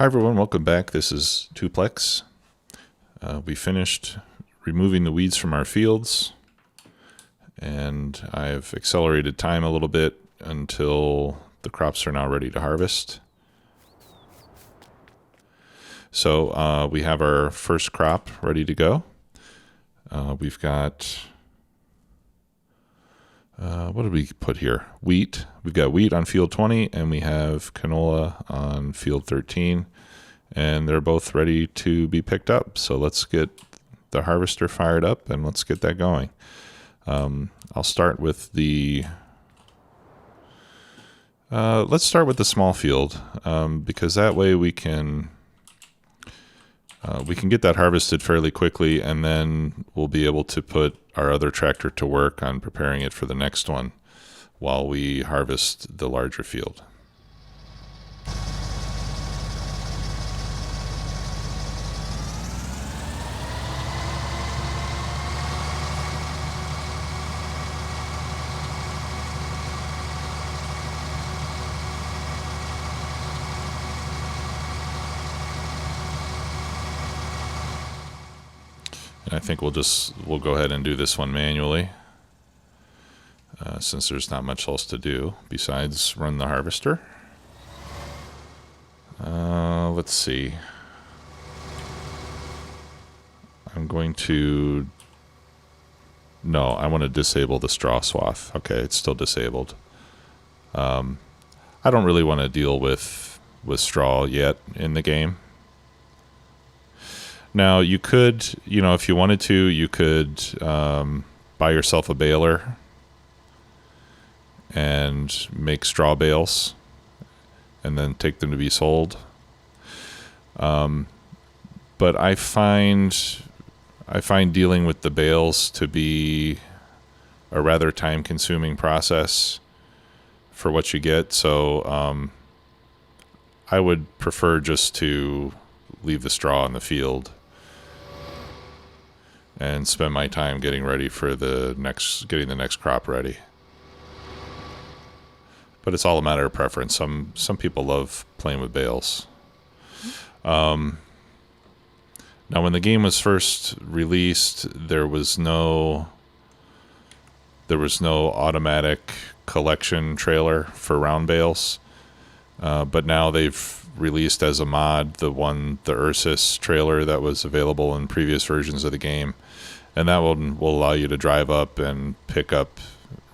Hi everyone, welcome back. This is Tuplex. We finished removing the weeds from our fields, and I've accelerated time a little bit until the crops are now ready to harvest. So we have our first crop ready to go. We've got, what did we put here? Wheat. We've got wheat on field 20, and we have canola on field 13. And they're both ready to be picked up. So let's get the harvester fired up and let's get that going. I'll start with the let's start with the small field, because that way we can get that harvested fairly quickly, and then we'll be able to put our other tractor to work on preparing it for the next one while we harvest the larger field. I think we'll go ahead and do this one manually, since there's not much else to do besides run the harvester. Let's see. I want to disable the straw swath. Okay, it's still disabled. I don't really want to deal with straw yet in the game. Now, you could, if you wanted to, you could buy yourself a baler and make straw bales and then take them to be sold. But I find dealing with the bales to be a rather time-consuming process for what you get. So I would prefer just to leave the straw in the field and spend my time getting ready for getting the next crop ready. But it's all a matter of preference. Some people love playing with bales. Now, when the game was first released, there was no automatic collection trailer for round bales. But now they've released as a mod the Ursus trailer that was available in previous versions of the game, and that will allow you to drive up and pick up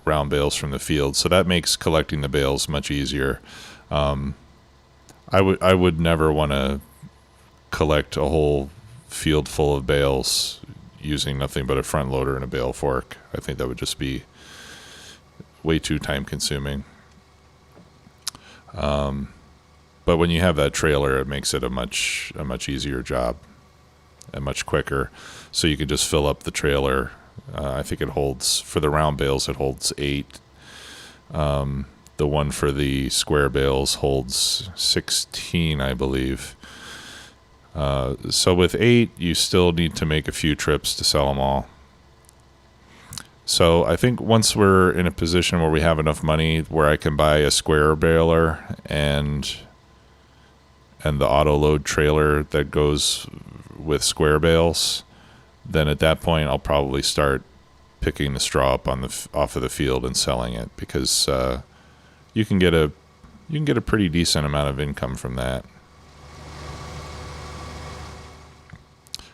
round bales from the field. So that makes collecting the bales much easier. I would never want to collect a whole field full of bales using nothing but a front loader and a bale fork. I think that would just be way too time consuming. But when you have that trailer, it makes it a much easier job and much quicker. So you can just fill up the trailer. I think it holds, for the round bales, it holds 8. The one for the square bales holds 16, I believe. So with 8, you still need to make a few trips to sell them all. So I think once we're in a position where we have enough money where I can buy a square baler and the auto load trailer that goes with square bales, then at that point I'll probably start picking the straw up off of the field and selling it, because you can get a pretty decent amount of income from that.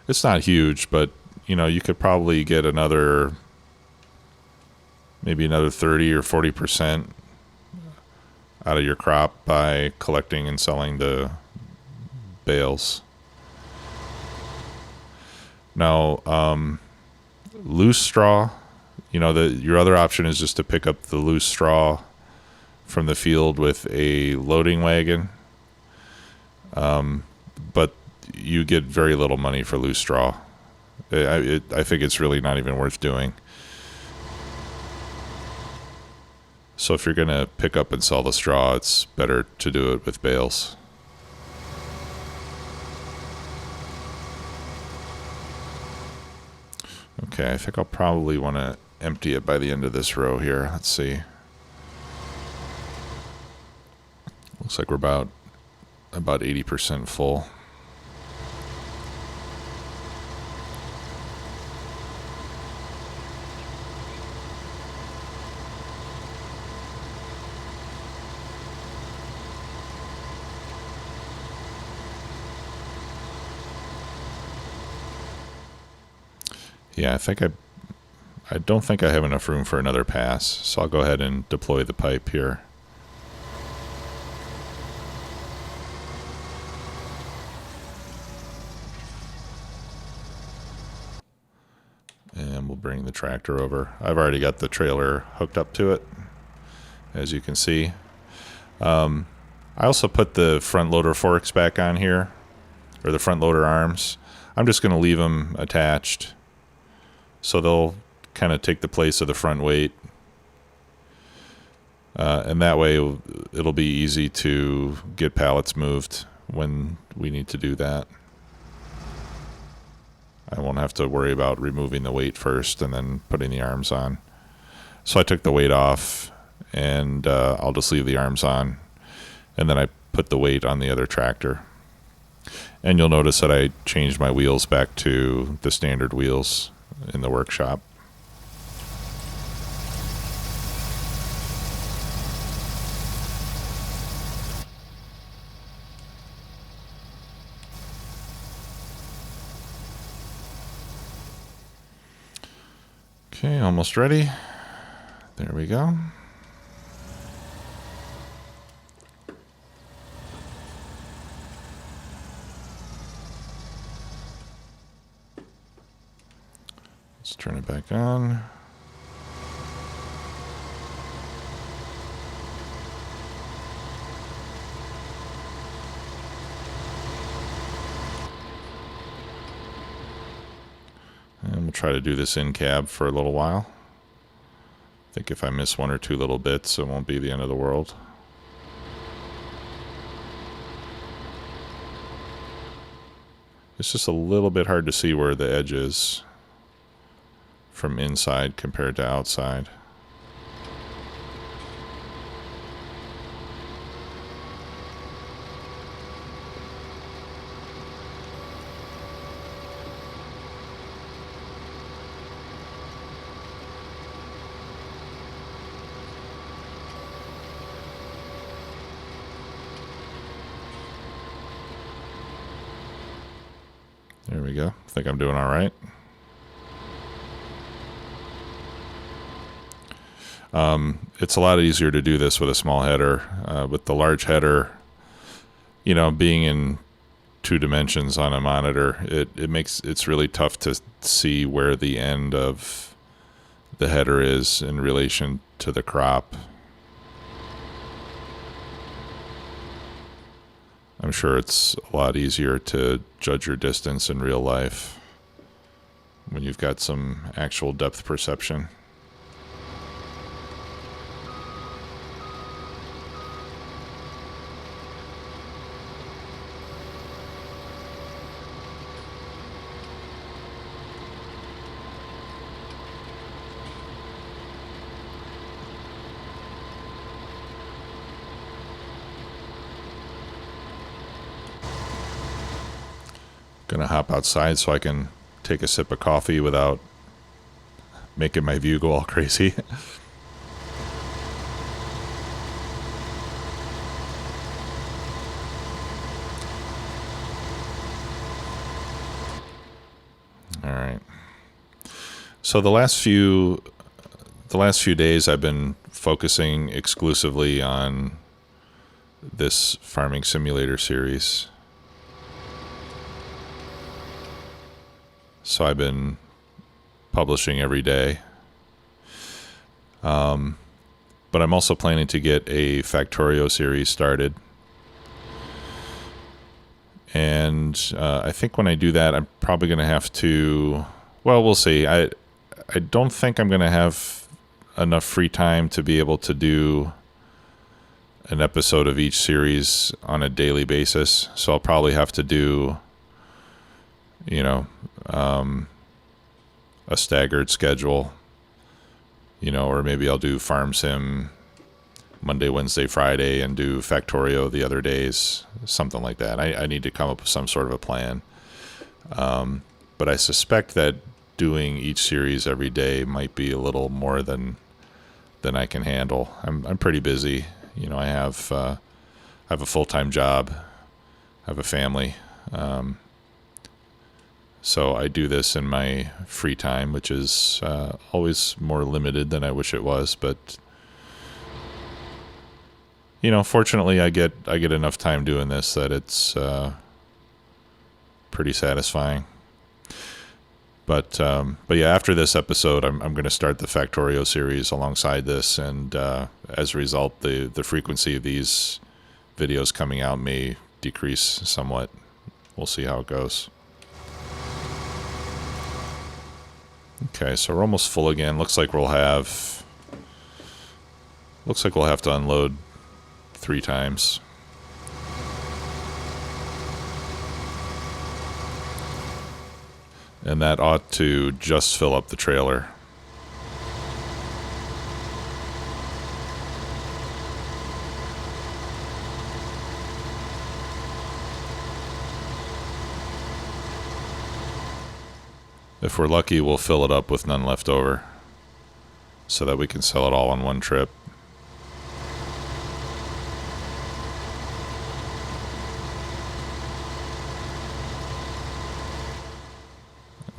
It's not huge, but you could probably get maybe another 30 or 40% out of your crop by collecting and selling the bales. Now, loose straw, your other option is just to pick up the loose straw from the field with a loading wagon. But you get very little money for loose straw. I think it's really not even worth doing. So if you're going to pick up and sell the straw, it's better to do it with bales. Okay, I think I'll probably want to empty it by the end of this row here. Let's see. Looks like we're about about 80% full. Yeah, I don't think I have enough room for another pass, so I'll go ahead and deploy the pipe here. And we'll bring the tractor over. I've already got the trailer hooked up to it, as you can see. I also put the front loader forks back on here, or the front loader arms. I'm just going to leave them attached, so they'll kind of take the place of the front weight. And that way it'll be easy to get pallets moved when we need to do that. I won't have to worry about removing the weight first and then putting the arms on. So I took the weight off, and I'll just leave the arms on, and then I put the weight on the other tractor. And you'll notice that I changed my wheels back to the standard wheels in the workshop. Okay, almost ready. There we go. Let's turn it back on. And we'll try to do this in cab for a little while. I think if I miss one or two little bits, it won't be the end of the world. It's just a little bit hard to see where the edge is from inside compared to outside. There we go. I think I'm doing all right. It's a lot easier to do this with a small header. With the large header, you know, being in 2 dimensions on a monitor, it's really tough to see where the end of the header is in relation to the crop. I'm sure it's a lot easier to judge your distance in real life when you've got some actual depth perception. Gonna hop outside so I can take a sip of coffee without making my view go all crazy. All right. So the last few days I've been focusing exclusively on this farming simulator series. So I've been publishing every day. But I'm also planning to get a Factorio series started. And I think when I do that, I'm probably going to have to... Well, we'll see. I don't think I'm going to have enough free time to be able to do an episode of each series on a daily basis. So I'll probably have to do, you know, a staggered schedule, you know, or maybe I'll do Farm Sim Monday, Wednesday, Friday, and do Factorio the other days, something like that. I need to come up with some sort of a plan. But I suspect that doing each series every day might be a little more than I can handle. I'm pretty busy. I have a full-time job, I have a family. So I do this in my free time, which is always more limited than I wish it was. But fortunately, I get enough time doing this that it's pretty satisfying. But yeah, after this episode, I'm going to start the Factorio series alongside this, and as a result, the frequency of these videos coming out may decrease somewhat. We'll see how it goes. Okay, so we're almost full again. Looks like we'll have to unload 3 times. And that ought to just fill up the trailer. If we're lucky, we'll fill it up with none left over, so that we can sell it all on one trip.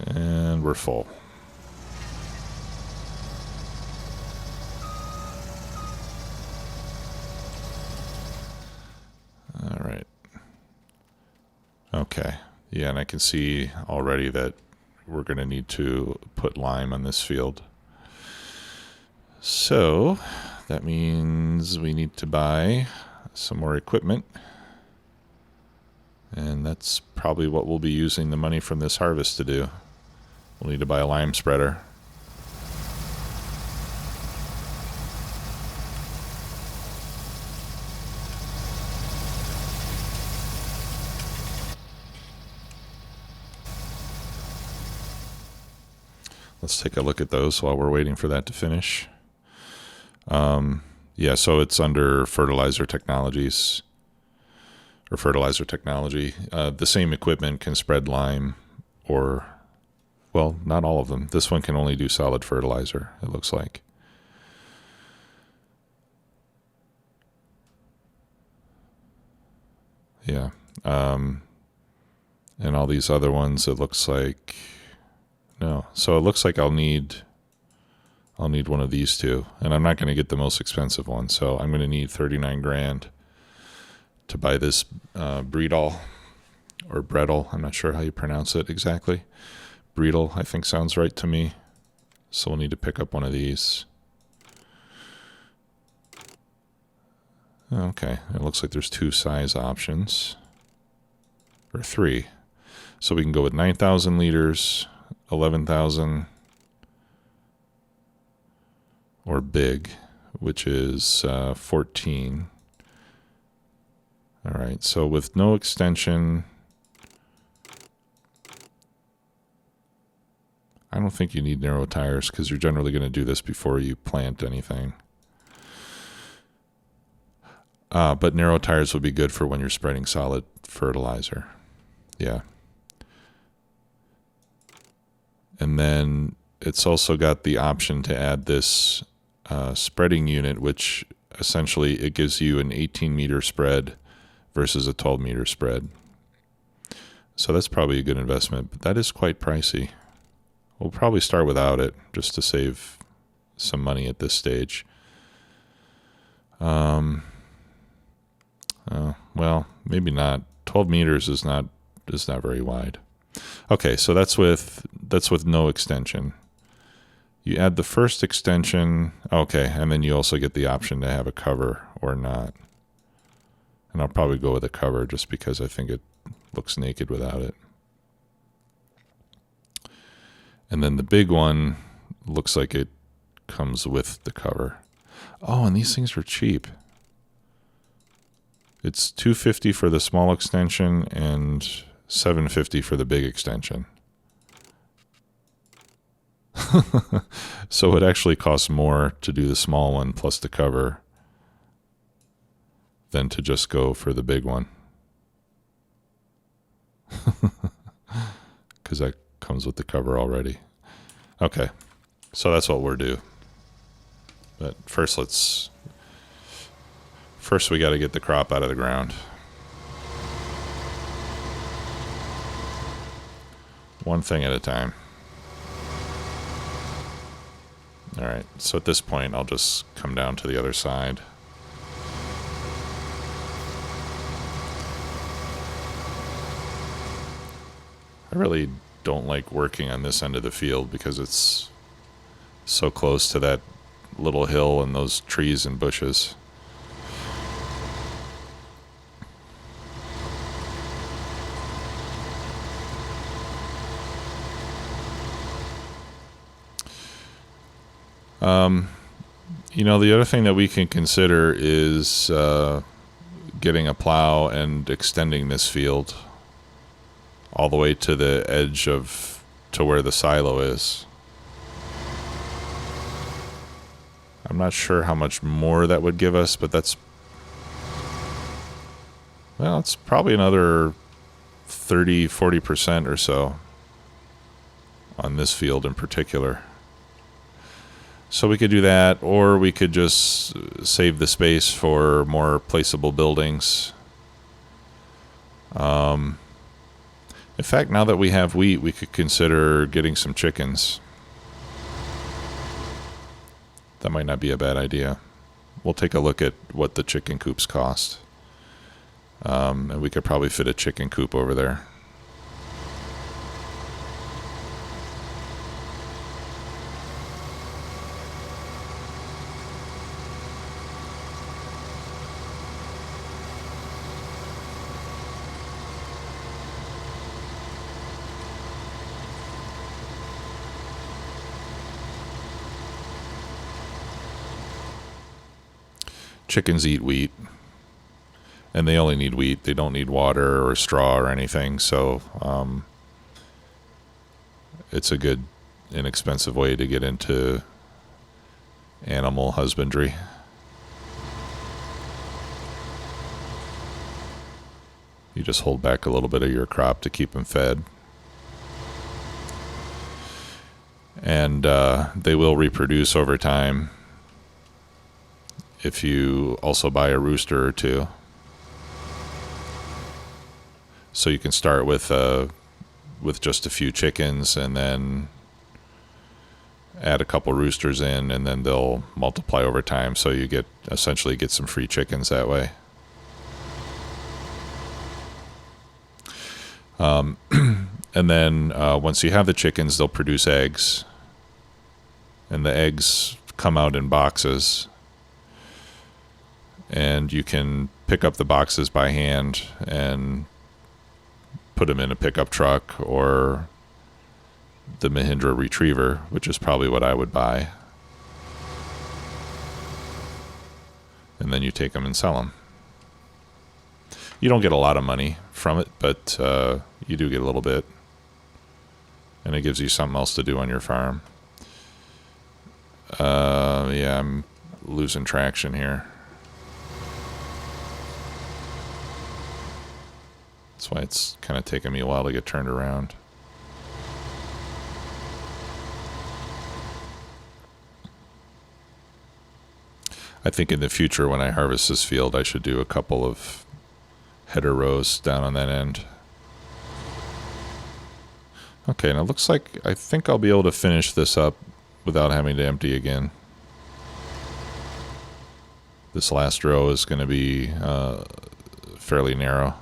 And we're full. All right. Okay. Yeah, and I can see already that we're going to need to put lime on this field. So that means we need to buy some more equipment. And that's probably what we'll be using the money from this harvest to do. We'll need to buy a lime spreader. Let's take a look at those while we're waiting for that to finish. Yeah, so it's under fertilizer technologies, or fertilizer technology. The same equipment can spread lime, or, well, not all of them. This one can only do solid fertilizer, it looks like. Yeah. And all these other ones, it looks like, no. So it looks like I'll need one of these two, and I'm not going to get the most expensive one. So I'm going to need 39 grand to buy this Breedall, or Bredel. I'm not sure how you pronounce it exactly. Breedall, I think, sounds right to me. So we'll need to pick up one of these. Okay, it looks like there's 2 size options, or 3. So we can go with 9,000 liters, 11,000, or big, which is 14. All right, so with no extension, I don't think you need narrow tires, because you're generally going to do this before you plant anything. But narrow tires would be good for when you're spreading solid fertilizer. Yeah. And then it's also got the option to add this spreading unit, which essentially it gives you an 18-meter spread versus a 12-meter spread. So that's probably a good investment, but that is quite pricey. We'll probably start without it just to save some money at this stage. Well, maybe not. 12 meters is not very wide. Okay, so that's with no extension. You add the first extension, okay, and then you also get the option to have a cover or not. And I'll probably go with a cover just because I think it looks naked without it. And then the big one looks like it comes with the cover. Oh, and these things are cheap. It's $250 for the small extension and $750 for the big extension. So it actually costs more to do the small one plus the cover than to just go for the big one. Because that comes with the cover already. Okay, so that's what we're due. But first we got to get the crop out of the ground. One thing at a time. All right, so at this point, I'll just come down to the other side. I really don't like working on this end of the field because it's so close to that little hill and those trees and bushes. The other thing that we can consider is getting a plow and extending this field all the way to the edge to where the silo is. I'm not sure how much more that would give us, but it's probably another 30-40% or so on this field in particular. So we could do that, or we could just save the space for more placeable buildings. In fact, now that we have wheat, we could consider getting some chickens. That might not be a bad idea. We'll take a look at what the chicken coops cost. And we could probably fit a chicken coop over there. Chickens eat wheat, and they only need wheat. They don't need water or straw or anything, so it's a good, inexpensive way to get into animal husbandry. You just hold back a little bit of your crop to keep them fed. And they will reproduce over time if you also buy a rooster or two. So you can start with just a few chickens and then add a couple roosters in, and then they'll multiply over time, so you essentially get some free chickens that way. And then once you have the chickens, they'll produce eggs, and the eggs come out in boxes, and you can pick up the boxes by hand and put them in a pickup truck or the Mahindra Retriever, which is probably what I would buy. And then you take them and sell them. You don't get a lot of money from it, but you do get a little bit. And it gives you something else to do on your farm. Yeah, I'm losing traction here. That's why it's kind of taken me a while to get turned around. I think in the future when I harvest this field, I should do a couple of header rows down on that end. Okay, now it looks like I think I'll be able to finish this up without having to empty again. This last row is going to be fairly narrow.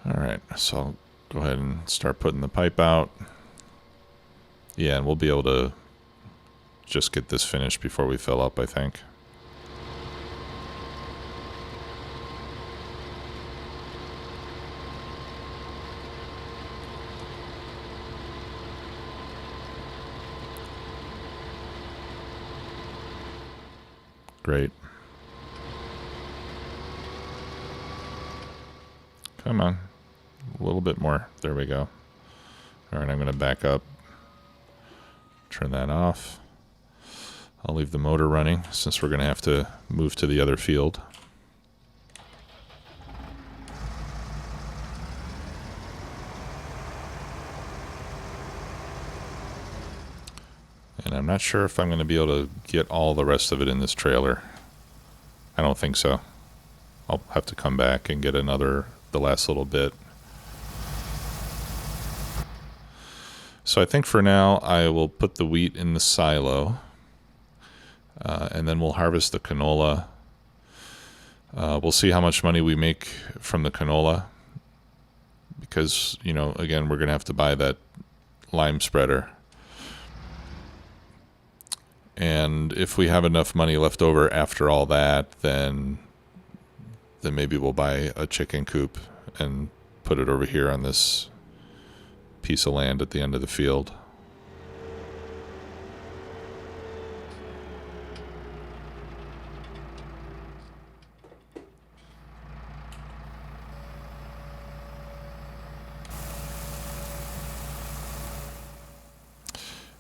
Alright, so I'll go ahead and start putting the pipe out. Yeah, and we'll be able to just get this finished before we fill up, I think. Great. Come on. A little bit more. There we go. All right, I'm going to back up. Turn that off. I'll leave the motor running since we're going to have to move to the other field. And I'm not sure if I'm going to be able to get all the rest of it in this trailer. I don't think so. I'll have to come back and get the last little bit. So I think for now I will put the wheat in the silo, and then we'll harvest the canola. We'll see how much money we make from the canola, because, again, we're going to have to buy that lime spreader. And if we have enough money left over after all that, then maybe we'll buy a chicken coop and put it over here on this piece of land at the end of the field.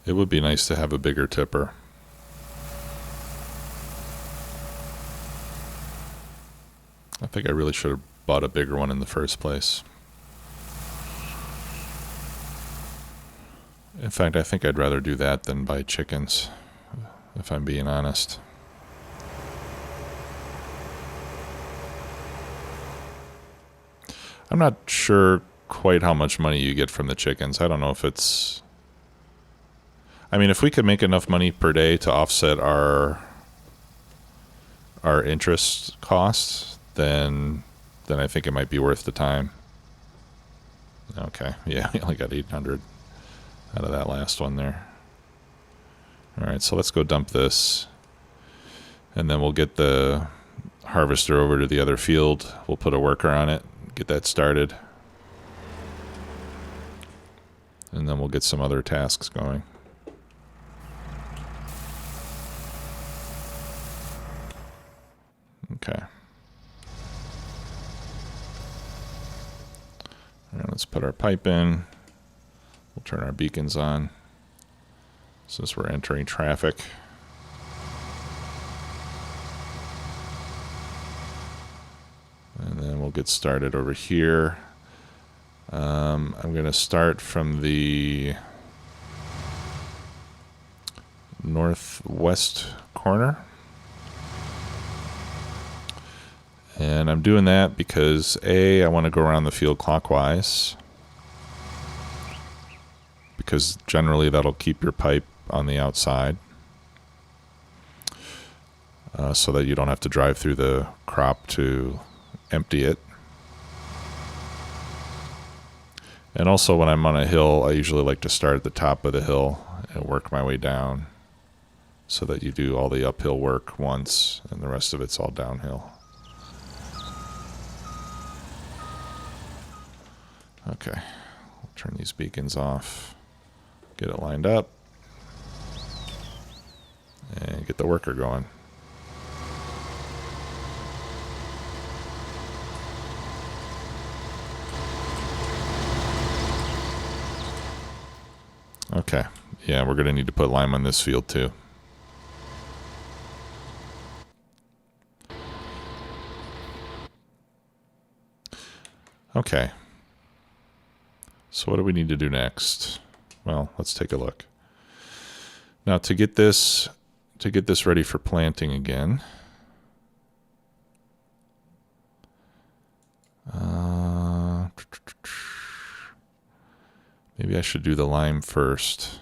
It would be nice to have a bigger tipper. I think I really should have bought a bigger one in the first place. In fact, I think I'd rather do that than buy chickens, if I'm being honest. I'm not sure quite how much money you get from the chickens. I don't know if it's... I mean, if we could make enough money per day to offset our interest costs, then I think it might be worth the time. Okay, yeah, we only got 800 out of that last one there. All right, so let's go dump this, and then we'll get the harvester over to the other field. We'll put a worker on it, get that started, and then we'll get some other tasks going. Okay. All right, let's put our pipe in. We'll turn our beacons on since we're entering traffic. And then we'll get started over here. I'm going to start from the northwest corner. And I'm doing that because, A, I want to go around the field clockwise, because generally that'll keep your pipe on the outside, so that you don't have to drive through the crop to empty it. And also when I'm on a hill, I usually like to start at the top of the hill and work my way down, so that you do all the uphill work once and the rest of it's all downhill. Okay, we'll turn these beacons off, get it lined up, and get the worker going. Okay, yeah, we're going to need to put lime on this field too. Okay. So what do we need to do next? Well, let's take a look. Now to get this ready for planting again, maybe I should do the lime first.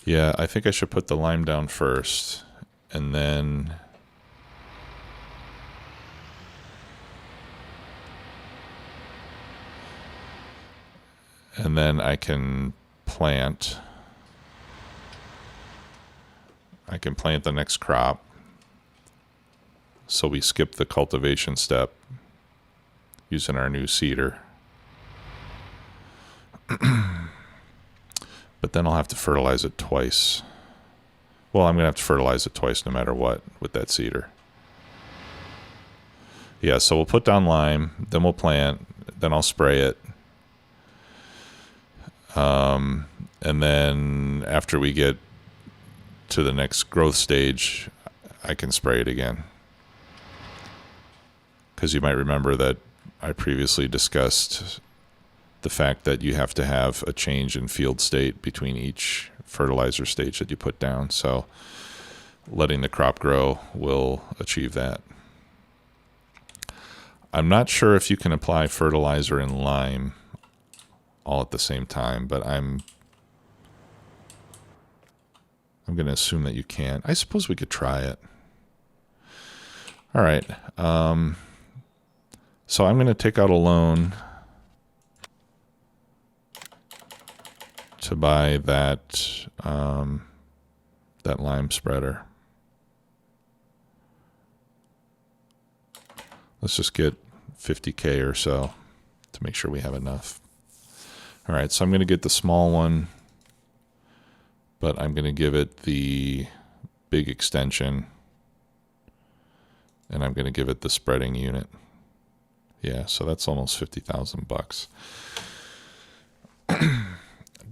Yeah, I think I should put the lime down first, and then I can plant. I can plant the next crop. So we skip the cultivation step using our new seeder. But then I'll have to fertilize it twice Well, I'm going to have to fertilize it twice no matter what with that seeder. Yeah, so we'll put down lime, then we'll plant, then I'll spray it. And then after we get to the next growth stage, I can spray it again. Because you might remember that I previously discussed the fact that you have to have a change in field state between each fertilizer stage that you put down. So letting the crop grow will achieve that. I'm not sure if you can apply fertilizer and lime all at the same time, but I'm going to assume that you can. I suppose we could try it. All right. So I'm going to take out a loan to buy that that lime spreader. Let's just get 50K or so to make sure we have enough. All right, so I'm going to get the small one, but I'm going to give it the big extension, and I'm going to give it the spreading unit. Yeah, so that's almost $50,000.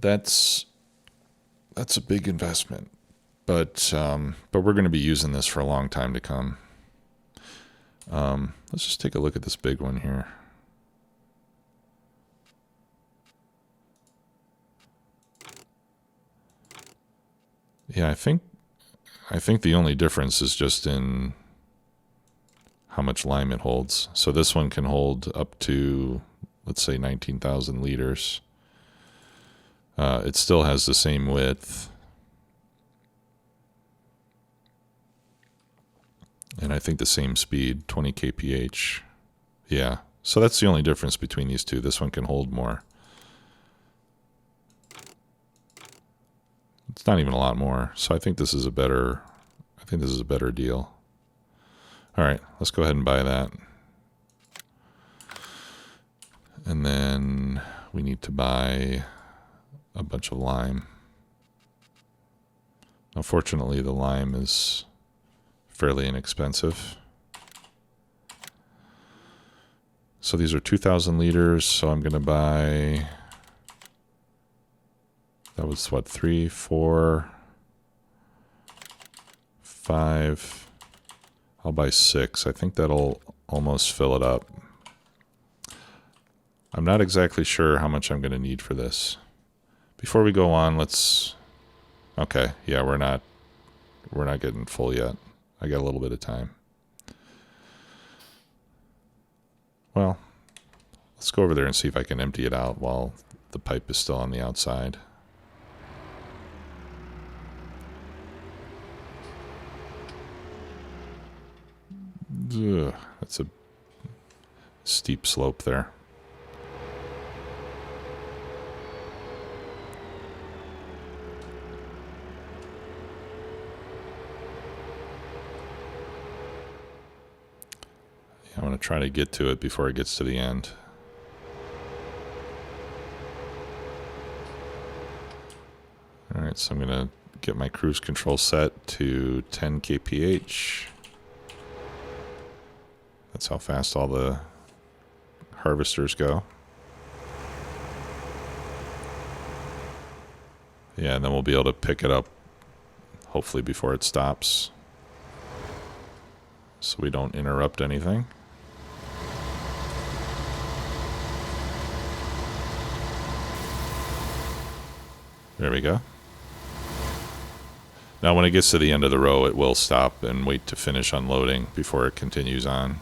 That's a big investment, but we're going to be using this for a long time to come. Let's just take a look at this big one here. Yeah, I think the only difference is just in how much lime it holds. So this one can hold up to, let's say, 19,000 liters. It still has the same width. And I think the same speed, 20 kph. Yeah, so that's the only difference between these two. This one can hold more. It's not even a lot more, so I think this is a better deal. All right, let's go ahead and buy that. And then we need to buy a bunch of lime. Now, fortunately, the lime is fairly inexpensive. So these are 2,000 liters, so I'm going to buy, that was what, 3, 4, 5, I'll buy 6. I think that'll almost fill it up. I'm not exactly sure how much I'm going to need for this. Before we go on, okay, yeah, we're not getting full yet. I got a little bit of time. Well, let's go over there and see if I can empty it out while the pipe is still on the outside. Ugh, that's a steep slope there. I'm going to try to get to it before it gets to the end. All right, so I'm going to get my cruise control set to 10 kph. That's how fast all the harvesters go. Yeah, and then we'll be able to pick it up, hopefully before it stops, so we don't interrupt anything. There we go. Now when it gets to the end of the row, it will stop and wait to finish unloading before it continues on.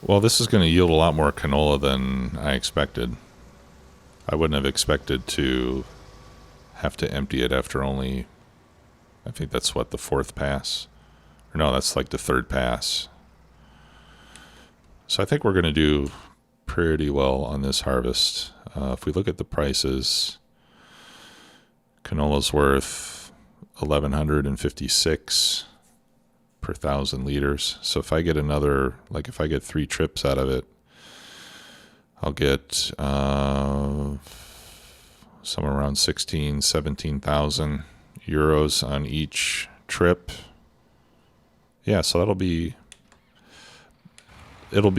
Well, this is going to yield a lot more canola than I expected. I wouldn't have expected to have to empty it after only, I think that's what, the 4th pass? Or no, that's like the 3rd pass. So I think we're going to do pretty well on this harvest. If we look at the prices, canola's worth $1,156 per 1,000 liters. So if I get if I get 3 trips out of it, I'll get somewhere around 17,000 euros on each trip. Yeah, so it'll be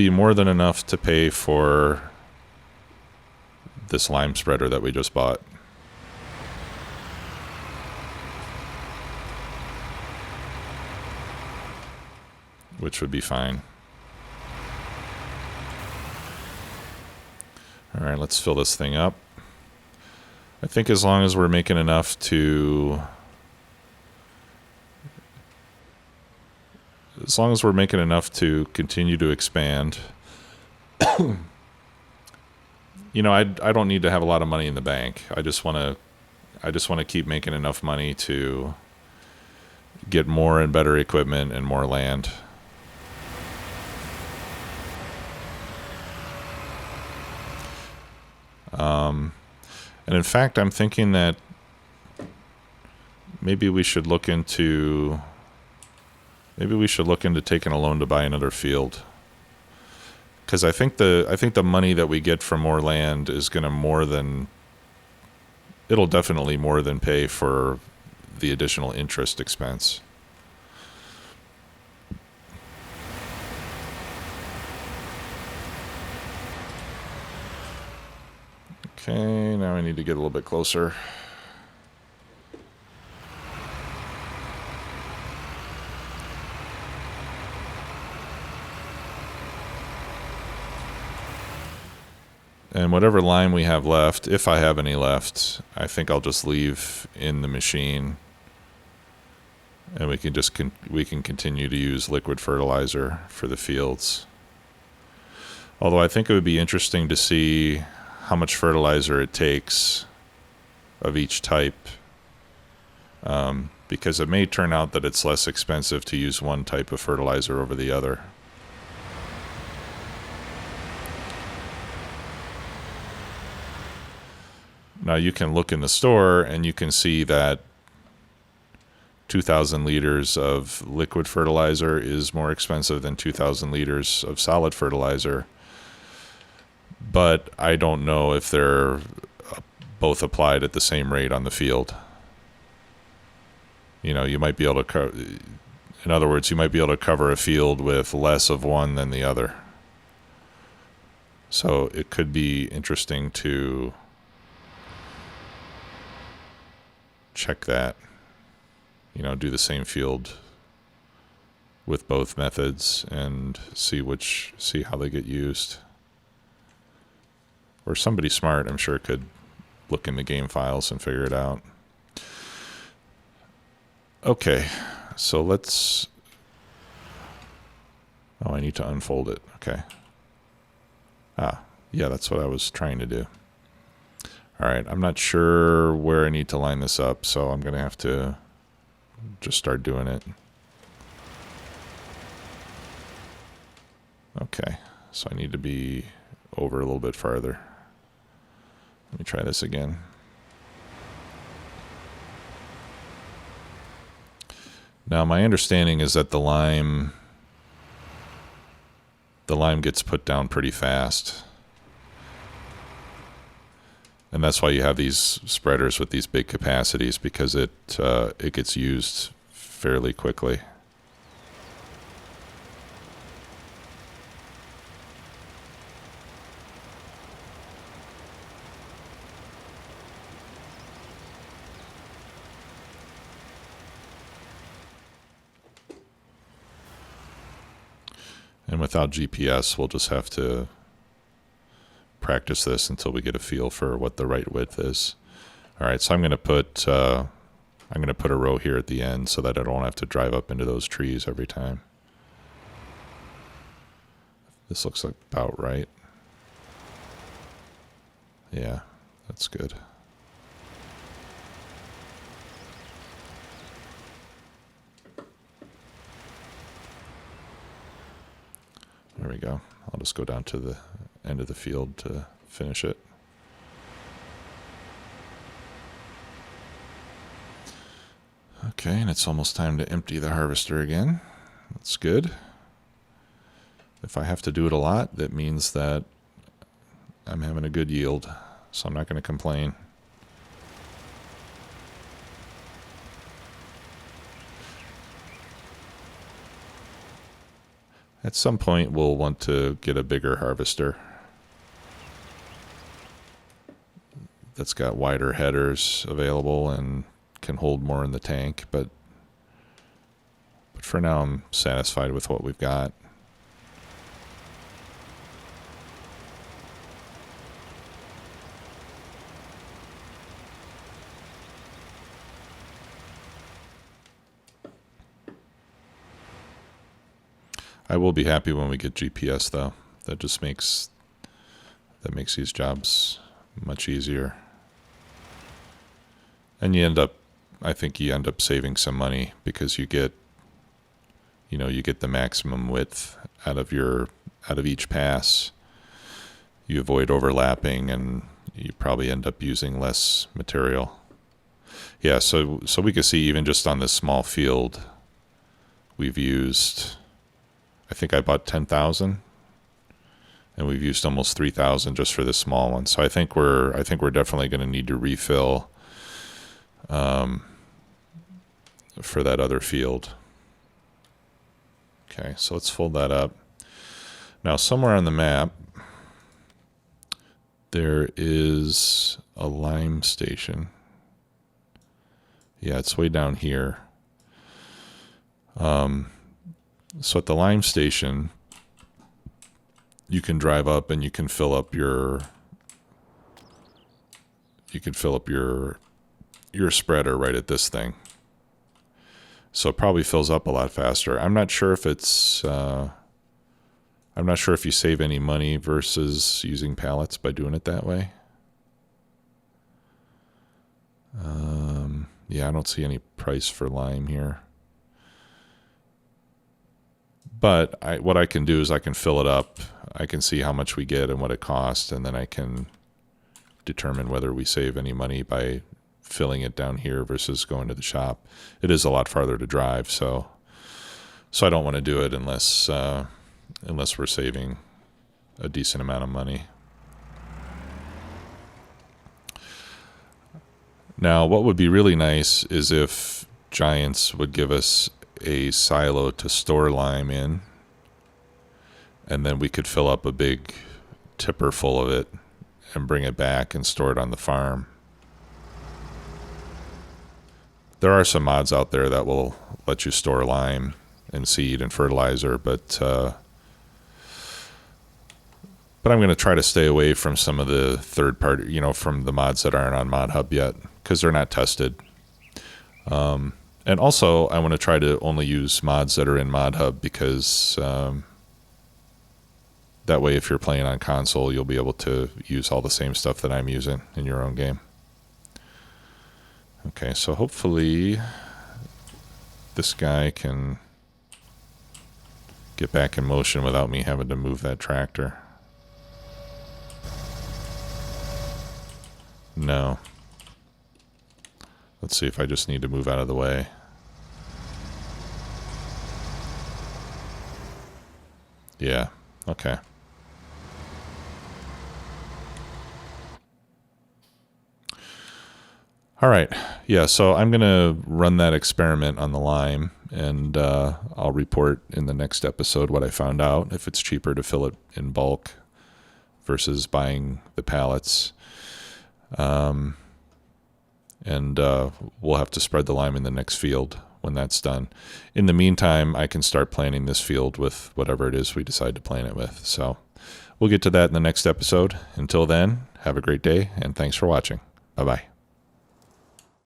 more than enough to pay for this lime spreader that we just bought. Which would be fine. All right, let's fill this thing up. I think as long as we're making enough to continue to expand, you know, I don't need to have a lot of money in the bank. I just want to keep making enough money to get more and better equipment and more land. And in fact, I'm thinking that maybe we should look into taking a loan to buy another field. Because I think the money that we get from more land is going to it'll definitely more than pay for the additional interest expense. Okay, now I need to get a little bit closer. And whatever lime we have left, if I have any left, I think I'll just leave in the machine, and we can continue to use liquid fertilizer for the fields. Although I think it would be interesting to see how much fertilizer it takes of each type, because it may turn out that it's less expensive to use one type of fertilizer over the other. Now you can look in the store and you can see that 2,000 liters of liquid fertilizer is more expensive than 2,000 liters of solid fertilizer. But I don't know if they're both applied at the same rate on the field. You know, you might be able to in other words, you might be able to cover a field with less of one than the other. So it could be interesting to check that. You know, do the same field with both methods and see how they get used. Or somebody smart, I'm sure, could look in the game files and figure it out. Okay, so I need to unfold it. Okay. Yeah, that's what I was trying to do. All right, I'm not sure where I need to line this up, so I'm going to have to just start doing it. Okay, so I need to be over a little bit farther. Let me try this again. Now, my understanding is that the lime gets put down pretty fast. And that's why you have these spreaders with these big capacities, because it gets used fairly quickly. And without GPS, we'll just have to practice this until we get a feel for what the right width is. All right, so I'm going to put a row here at the end so that I don't have to drive up into those trees every time. This looks like about right. Yeah, that's good. There we go. I'll just go down to the end of the field to finish it. Okay, and it's almost time to empty the harvester again. That's good. If I have to do it a lot, that means that I'm having a good yield, so I'm not going to complain. At some point, we'll want to get a bigger harvester that's got wider headers available and can hold more in the tank, but for now, I'm satisfied with what we've got. I will be happy when we get GPS, though. That just makes these jobs much easier. And I think you end up saving some money because you get the maximum width out of each pass. You avoid overlapping, and you probably end up using less material. Yeah, so we can see even just on this small field, we've used, I think I bought 10,000, and we've used almost 3,000 just for this small one. So I think we're definitely going to need to refill for that other field. Okay, so let's fold that up. Now, somewhere on the map, there is a lime station. Yeah, it's way down here. So at the lime station, you can drive up and you can fill up your spreader right at this thing. So it probably fills up a lot faster. I'm not sure if you save any money versus using pallets by doing it that way. Yeah, I don't see any price for lime here. But what I can do is I can fill it up. I can see how much we get and what it costs, and then I can determine whether we save any money by filling it down here versus going to the shop. It is a lot farther to drive, so I don't want to do it unless we're saving a decent amount of money. Now, what would be really nice is if Giants would give us a silo to store lime in, and then we could fill up a big tipper full of it and bring it back and store it on the farm. There are some mods out there that will let you store lime and seed and fertilizer, but I'm going to try to stay away from some of the third party, from the mods that aren't on ModHub yet, because they're not tested. And also, I want to try to only use mods that are in ModHub, because that way, if you're playing on console, you'll be able to use all the same stuff that I'm using in your own game. Okay, so hopefully this guy can get back in motion without me having to move that tractor. No. Let's see if I just need to move out of the way. Yeah, okay. All right, yeah, so I'm going to run that experiment on the lime, and I'll report in the next episode what I found out, if it's cheaper to fill it in bulk versus buying the pallets. And we'll have to spread the lime in the next field when that's done. In the meantime, I can start planting this field with whatever it is we decide to plant it with. So we'll get to that in the next episode. Until then, have a great day, and thanks for watching. Bye-bye.